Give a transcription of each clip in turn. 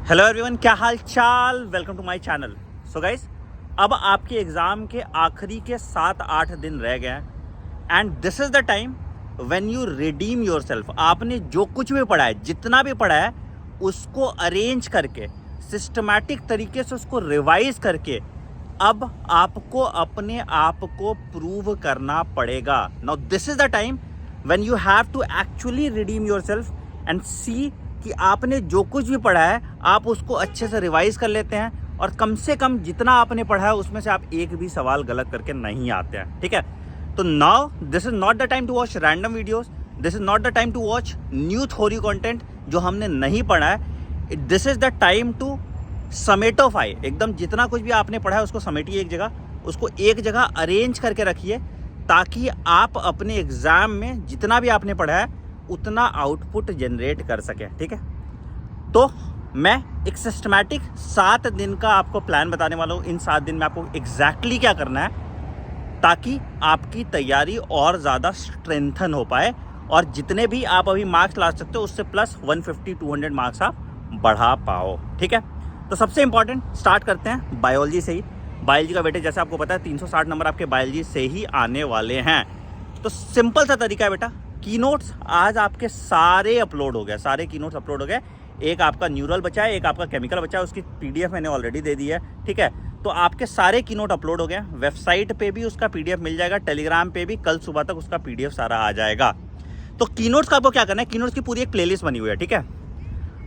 Hello everyone, क्या हाल चाल। Welcome to my channel. So guys, अब आपके एग्ज़ाम के आखिरी के 7-8 दिन रह गए हैं and this is the time when you redeem yourself. आपने जो कुछ भी पढ़ा है, जितना भी पढ़ा है, उसको अरेंज करके सिस्टमैटिक तरीके से उसको रिवाइज करके अब आपको अपने आप को प्रूव करना पड़ेगा। Now this is the time when you have to actually redeem yourself and see कि आपने जो कुछ भी पढ़ा है आप उसको अच्छे से रिवाइज कर लेते हैं और कम से कम जितना आपने पढ़ा है उसमें से आप एक भी सवाल गलत करके नहीं आते हैं। ठीक है, तो now this is not the time to watch random videos, this is not the time to watch new theory content जो हमने नहीं पढ़ा है। This is the time to समेटोफाई। एकदम जितना कुछ भी आपने पढ़ा है उसको समेटिए एक जगह, उसको एक जगह अरेंज करके रखिए ताकि आप अपने एग्जाम में जितना भी आपने पढ़ा है उतना आउटपुट जनरेट कर सके। ठीक है, तो मैं एक सिस्टमैटिक 7 दिन का आपको प्लान बताने वाला हूँ। इन 7 दिन में आपको एग्जैक्टली क्या करना है ताकि आपकी तैयारी और ज़्यादा स्ट्रेंथन हो पाए और जितने भी आप अभी मार्क्स ला सकते हो उससे प्लस 150-200 मार्क्स आप बढ़ा पाओ। ठीक है, तो सबसे इंपॉर्टेंट स्टार्ट करते हैं बायोलॉजी से ही। बायोलॉजी का बेटे जैसे आपको पता है 360 नंबर आपके बायोलॉजी से ही आने वाले हैं। तो सिंपल सा तरीका है बेटा, कीनोट्स आज आपके सारे अपलोड हो गए, सारे कीनोट्स अपलोड हो गए। एक आपका न्यूरल बचा है, एक आपका केमिकल बचा है, उसकी पीडीएफ मैंने ऑलरेडी दे दी है। ठीक है, तो आपके सारे कीनोट अपलोड हो गए। वेबसाइट पे भी उसका पीडीएफ मिल जाएगा, टेलीग्राम पे भी कल सुबह तक उसका पीडीएफ सारा आ जाएगा। तो कीनोट्स का आपको क्या करना है, कीनोट्स की पूरी एक प्लेलिस्ट बनी हुई है। ठीक है,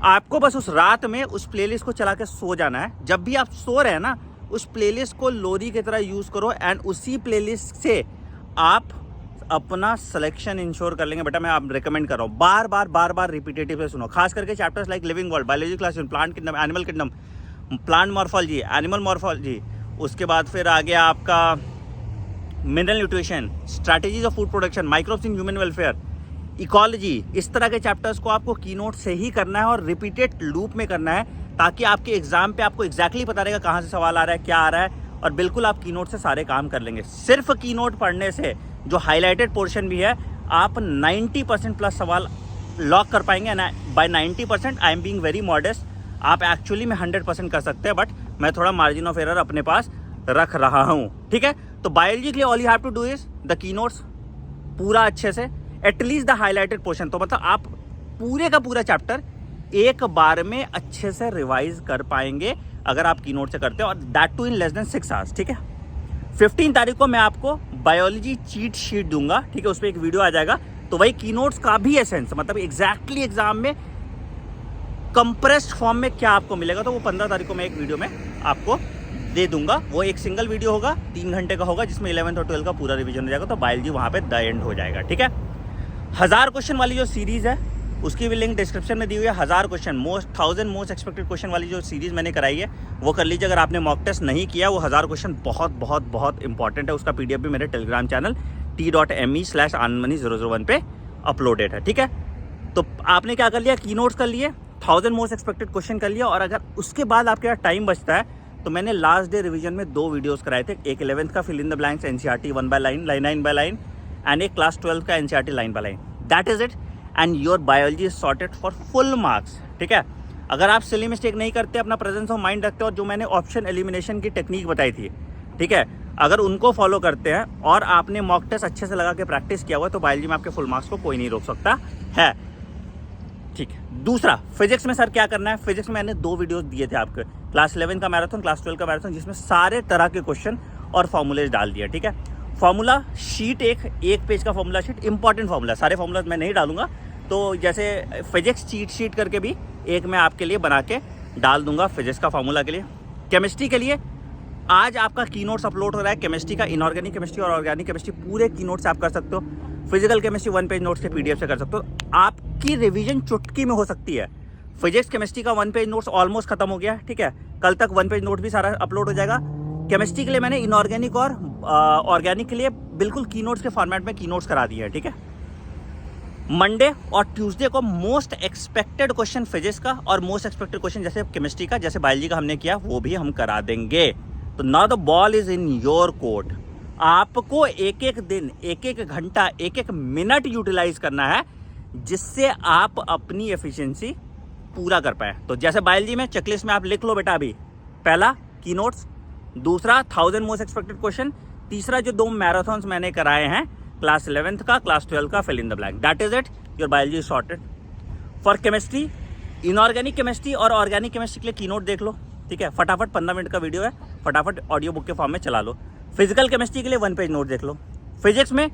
आपको बस उस रात में उस प्लेलिस्ट को चला के सो जाना है। जब भी आप सो रहे हैं ना, उस प्लेलिस्ट को लोरी की तरह यूज़ करो एंड उसी प्लेलिस्ट से आप अपना सिलेक्शन इंश्योर कर लेंगे। बेटा मैं आप रिकमेंड कर रहा हूँ, बार बार रिपीटेटिव से सुनो, खास करके chapters like living world, biology class, plant kingdom, animal kingdom, plant morphology, animal morphology, उसके बाद फिर आ गया आपका mineral nutrition, strategies of food production, microbes in human welfare, ecology. इस तरह के चैप्टर्स को आपको कीनोट से ही करना है और रिपीटेड लूप में करना है ताकि आपके एग्जाम पे आपको एग्जैक्टली पता रहेगा कहाँ से सवाल आ रहा है, क्या आ रहा है, और बिल्कुल आप कीनोट से सारे काम कर लेंगे। सिर्फ कीनोट पढ़ने से जो हाईलाइटेड पोर्शन भी है आप 90% प्लस सवाल लॉक कर पाएंगे। By 90% I am being very modest, आप एक्चुअली में 100% कर सकते हैं, बट मैं थोड़ा मार्जिन ऑफ एरर अपने पास रख रहा हूँ। ठीक है, तो बायोलॉजी के लिए all you have to do is the keynotes पूरा अच्छे से, एटलीस्ट द हाईलाइटेड पोर्शन। तो मतलब आप पूरे का पूरा चैप्टर एक बार में अच्छे से रिवाइज कर पाएंगे अगर आप कीनोट से करते हो, और that too in less than 6 hours. ठीक है, 15 तारीख को मैं आपको बायोलॉजी चीट शीट दूंगा। ठीक है, उस पर एक वीडियो आ जाएगा। तो वही कीनोट्स का भी एसेंस, मतलब एग्जैक्टली एग्जाम में कंप्रेस्ड फॉर्म में क्या आपको मिलेगा, तो वो 15 तारीख को मैं एक वीडियो में आपको दे दूंगा। वो एक सिंगल वीडियो होगा, 3 घंटे का होगा, जिसमें 11th और 12th का पूरा रिवीजन हो जाएगा। तो बायोलॉजी वहाँ पे द एंड हो जाएगा। ठीक है, 1000 क्वेश्चन वाली जो सीरीज है उसकी भी लिंक डिस्क्रिप्शन में दी हुई है। 1000 क्वेश्चन, 1000 मोस्ट एक्सपेक्टेड क्वेश्चन वाली जो सीरीज मैंने कराई है वो कर लीजिए। अगर आपने मॉक टेस्ट नहीं किया, वो 1000 क्वेश्चन बहुत बहुत बहुत इंपॉर्टेंट है। उसका पीडीएफ भी मेरे टेलीग्राम चैनल t.me/anmani001 पे अपलोडेड है। ठीक है, तो आपने क्या कर लिया, कीनोट्स कर लिए, 1000 मोस्ट एक्सपेक्टेड क्वेश्चन कर लिया, और अगर उसके बाद आपके पास टाइम बचता है तो मैंने लास्ट डे रिवीजन में 2 वीडियोस कराए थे। एक 11th का fill in the blanks NCERT 1 by line, line by line, and एक क्लास 12 का NCERT line by line. That is it, and your biology is sorted for full marks. ठीक है, अगर आप सिली मिस्टेक नहीं करते, अपना प्रेजेंस ऑफ माइंड रखते हो, और जो मैंने ऑप्शन एलिमिनेशन की टेक्निक बताई थी, ठीक है, अगर उनको फॉलो करते हैं और आपने मॉक टेस्ट अच्छे से लगा के प्रैक्टिस किया हुआ, तो बायोलॉजी में आपके फुल मार्क्स को कोई नहीं रोक सकता है। ठीक है, दूसरा फिजिक्स में सर क्या करना है। फिजिक्स में मैंने 2 वीडियोस दिए थे आपके, क्लास 11 का मैराथन, क्लास 12 का मैराथन, जिसमें सारे तरह के क्वेश्चन और फॉर्मूलेज डाल दिया। ठीक है, फॉर्मूला शीट एक पेज का फॉर्मूला शीट, इंपॉर्टेंट फॉर्मूला, सारे फॉर्मूला मैं नहीं डालूंगा। तो जैसे फिजिक्स चीट शीट करके भी एक मैं आपके लिए बना के डाल दूंगा फिजिक्स का फॉर्मूला के लिए। केमिस्ट्री के लिए आज आपका कीनोट्स अपलोड हो रहा है, केमिस्ट्री का, इनऑर्गेनिक केमिस्ट्री और ऑर्गेनिक केमिस्ट्री पूरे कीनोट्स आप कर सकते हो। फिजिकल केमिस्ट्री 1 पेज नोट्स के पीडीएफ से कर सकते हो। आपकी रिवीजन चुटकी में हो सकती है। फिजिक्स केमिस्ट्री का 1 पेज नोट्स ऑलमोस्ट खत्म हो गया। ठीक है, कल तक 1 पेज नोट भी सारा अपलोड हो जाएगा। केमिस्ट्री के लिए मैंने इनऑर्गेनिक और ऑर्गेनिक के लिए बिल्कुल कीनोट्स के फॉर्मेट में कीनोट्स करा दिए हैं। ठीक है, मंडे और ट्यूसडे को मोस्ट एक्सपेक्टेड क्वेश्चन फिजिक्स का और मोस्ट एक्सपेक्टेड क्वेश्चन जैसे केमिस्ट्री का, जैसे बायोलॉजी का हमने किया, वो भी हम करा देंगे। तो now the ball is in your court. आपको एक एक दिन, एक एक घंटा, एक एक मिनट यूटिलाइज करना है, जिससे आप अपनी एफिशिएंसी पूरा कर पाए। तो जैसे बायोलॉजी में चेकलिस्ट में आप लिख लो बेटा, अभी पहला की नोट्स, दूसरा 1000 मोस्ट एक्सपेक्टेड क्वेश्चन, तीसरा जो 2 मैराथन्स मैंने कराए हैं क्लास 11th का, क्लास 12 का, fill in the blank, that is it, your biology is sorted. For chemistry, inorganic chemistry और ऑर्गेनिक केमिस्ट्री के लिए कीनोट देख लो, ठीक है, फटाफट 15 मिनट का वीडियो है, फटाफट ऑडियो बुक के फॉर्म में चला लो। फिजिकल केमिस्ट्री के लिए 1 पेज नोट देख लो, फिजिक्स में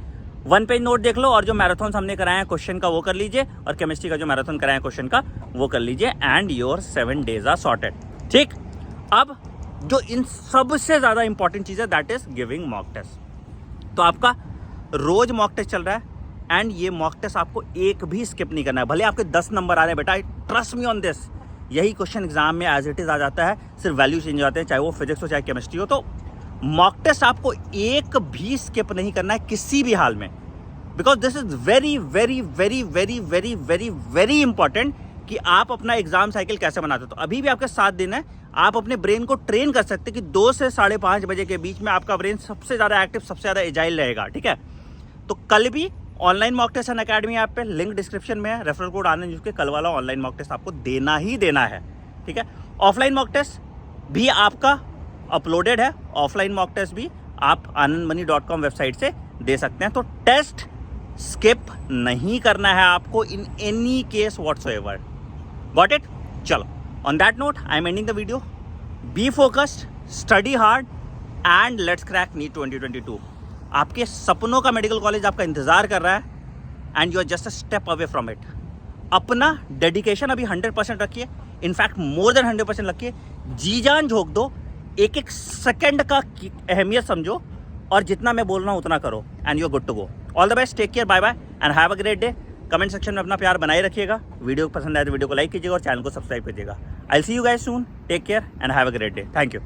1 पेज नोट देख लो, और जो मैराथन हमने कराए हैं क्वेश्चन का वो कर लीजिए, और केमिस्ट्री का जो मैराथन कराए हैं क्वेश्चन का वो कर लीजिए, and your 7 days are sorted. ठीक, अब जो इन सबसे ज़्यादा इंपॉर्टेंट चीज़ है that is giving mock test. तो आपका रोज मॉक टेस्ट चल रहा है, एंड ये मॉक टेस्ट आपको एक भी स्किप नहीं करना है। भले आपके 10 नंबर आ रहे हैं बेटा, ट्रस्ट मी ऑन दिस, यही क्वेश्चन एग्जाम में एज इट इज आ जाता है, सिर्फ वैल्यू चेंज हो जाते हैं, चाहे वो फिजिक्स हो चाहे केमिस्ट्री हो। तो मॉक टेस्ट आपको एक भी स्किप नहीं करना है किसी भी हाल में, because this is very very very very very very very important कि आप अपना एग्जाम साइकिल कैसे बनाते हो। तो अभी भी आपके 7 दिन है, आप अपने ब्रेन को ट्रेन कर सकते हैं कि 2 से 5:30 बजे के बीच में आपका ब्रेन सबसे ज़्यादा एक्टिव, सबसे ज़्यादा एजाइल रहेगा। ठीक है, तो कल भी online mock test Unacademy app पे लिंक डिस्क्रिप्शन में है, रेफरल कोड आनंद यूज के, कल वाला ऑनलाइन मॉक टेस्ट आपको देना ही देना है। ठीक है, ऑफलाइन मॉक टेस्ट भी आपका अपलोडेड है, ऑफलाइन मॉक टेस्ट भी आप anandmoney.com वेबसाइट से दे सकते हैं। तो टेस्ट स्किप नहीं करना है आपको in any case whatsoever. Got it? चलो, on that note I am ending the video. Be focused, study hard, and let's crack NEET 2022। आपके सपनों का मेडिकल कॉलेज आपका इंतजार कर रहा है, and you are just a step away from it. अपना डेडिकेशन अभी 100% रखिए, इनफैक्ट मोर देन 100% रखिए, जी जान झोंक दो, एक एक सेकंड का अहमियत समझो, और जितना मैं बोल रहा हूँ उतना करो, and you are good to go. All the best, take care, bye bye, and have a great day. Comment section में अपना प्यार बनाए रखिएगा, वीडियो पसंद आए तो वीडियो को लाइक कीजिएगा और चैनल को सब्सक्राइब कीजिएगा। I will see you guys soon, take care and have a great day. Thank you.